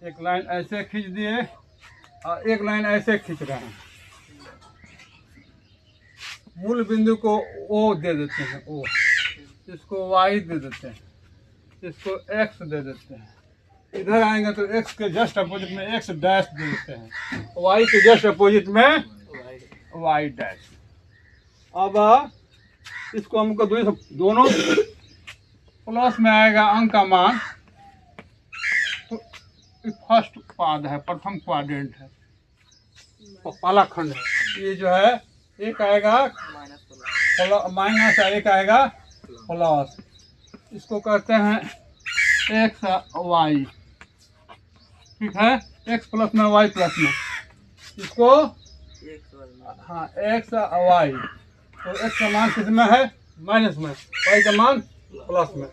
एक लाइन ऐसे खींच दिए और एक लाइन ऐसे खींच रहे हैं। मूल बिंदु को ओ दे देते हैं, ओ, इसको वाई दे देते हैं, इसको एक्स दे देते हैं। इधर आएंगे तो एक्स के जस्ट अपोजिट में एक्स डैश दे देते हैं, वाई के जस्ट अपोजिट में वाई डैश। अब इसको हमको दोनों प्लस में आएगा अंक का मान, तो फर्स्ट पाद है, प्रथम क्वाड्रेंट है, पहला खंड है। ये जो है एक आएगा माइनस, एक आएगा प्लस। इसको कहते हैं एक्स वाई, ठीक है, एक्स प्लस में वाई प्लस में, इसको हाँ एक्स वाई। तो एक्स का मान किस में है, माइनस में, वाई का मान प्लस में।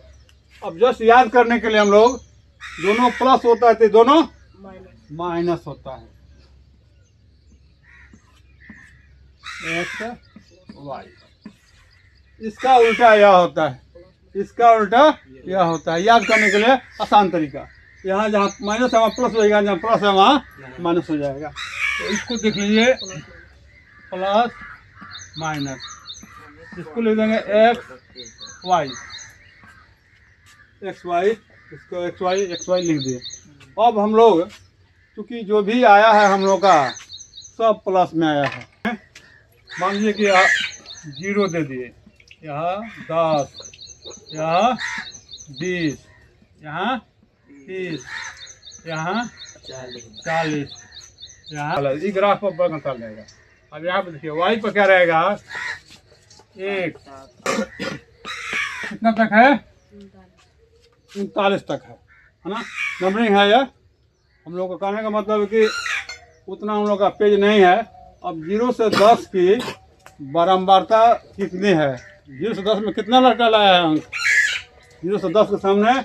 अब जस्ट याद करने के लिए हम लोग दोनों प्लस होता है तो दोनों माइनस होता है, एक्स वाई। इसका उल्टा यह होता है, इसका उल्टा यह होता है। याद करने के लिए आसान तरीका, यहाँ जहाँ माइनस है वहाँ प्लस हो जाएगा, जहाँ प्लस है वहाँ माइनस हो जाएगा। तो इसको देख लीजिए, प्लस माइनस, इसको लिख देंगे एक्स वाई, एक्स वाई, इसको एक्स वाई लिख दिए। अब हम लोग क्योंकि जो भी आया है हम लोग का सब प्लस में आया है, मान लीजिए कि 0 दे दिए, यहाँ 10, यहाँ 20, यहाँ 30, यहाँ 40, यहाँ इस ग्राफ पर बता लेगा। अब यहाँ पे देखिए वाई पर क्या रहेगा, 1 कितना तक है, 39 तक है ना, नंबरिंग है यह। हम लोग को कहने का मतलब है कि उतना हम लोग का पेज नहीं है। अब 0 से 10 की बारंबारता कितनी है, 0 से 10 में कितना लड़का लाया है अंक, 0 से 10 के सामने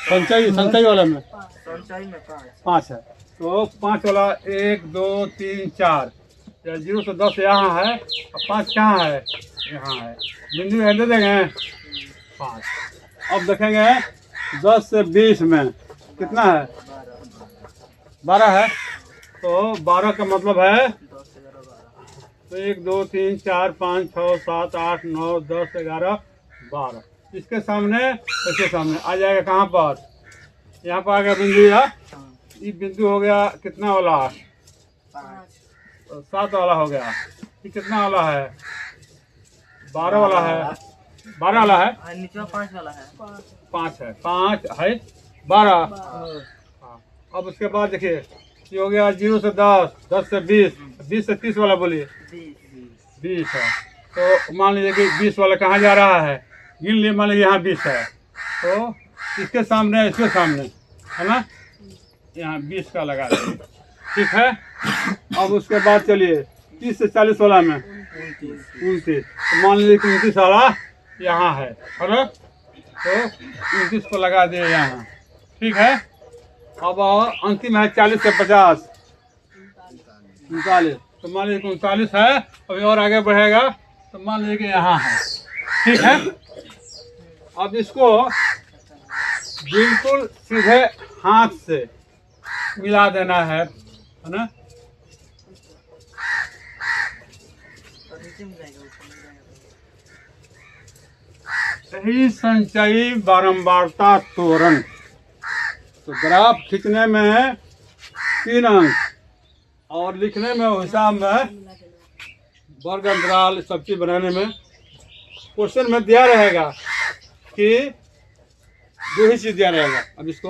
संचयी वाले में 5 है, तो 5 वाला 1 2 3 4, 0 से 10 यहाँ है और 5 कहाँ है, यहाँ है, बिंदु है दे देंगे 5। अब देखेंगे 10 से 20 में कितना है, 12 है, तो 12 का मतलब है तो 1 2 3 4 5 6 7 8 9 10 11 12, इसके सामने इसके सामने आ जाएगा कहाँ पर, यहाँ पर आ गया बिंदु, ये बिंदु हो गया कितना वाला, 7 वाला हो गया। ये कितना वाला है, 12 वाला है, 12 वाला है, नीचे 5 वाला है, 5 है, 5 है 12। हाँ, अब उसके बाद देखिए ये हो गया 0 से 10, 10 से 20, 20 से 30 वाला बोलिए 20 है। तो मान लीजिए कि 20 वाला कहाँ जा रहा है, गिन लिए, मान लीजिए यहाँ 20 है, तो इसके सामने है ना, यहाँ 20 का लगा देंगे, ठीक है। अब उसके बाद चलिए 30 से 40 वाला में 29, तो मान लीजिए कि 29 वाला यहाँ है ना, तो 29 को लगा दिए यहाँ, ठीक है। अब अंतिम है 40 से 50, 39, तो मान लीजिए 39 है, अभी और आगे बढ़ेगा तो मान लीजिए कि यहाँ है, ठीक है। अब इसको बिल्कुल सीधे हाथ से मिला देना है ना, सही संचयी बारंबारता त्वरण। तो ग्राफ खींचने में 3 अंक और लिखने में हिसाब में वर्ग अंतराल सब चीज बनाने में क्वेश्चन में दिया रहेगा कि 2 ही चीज दिया रहेगा। अब इसको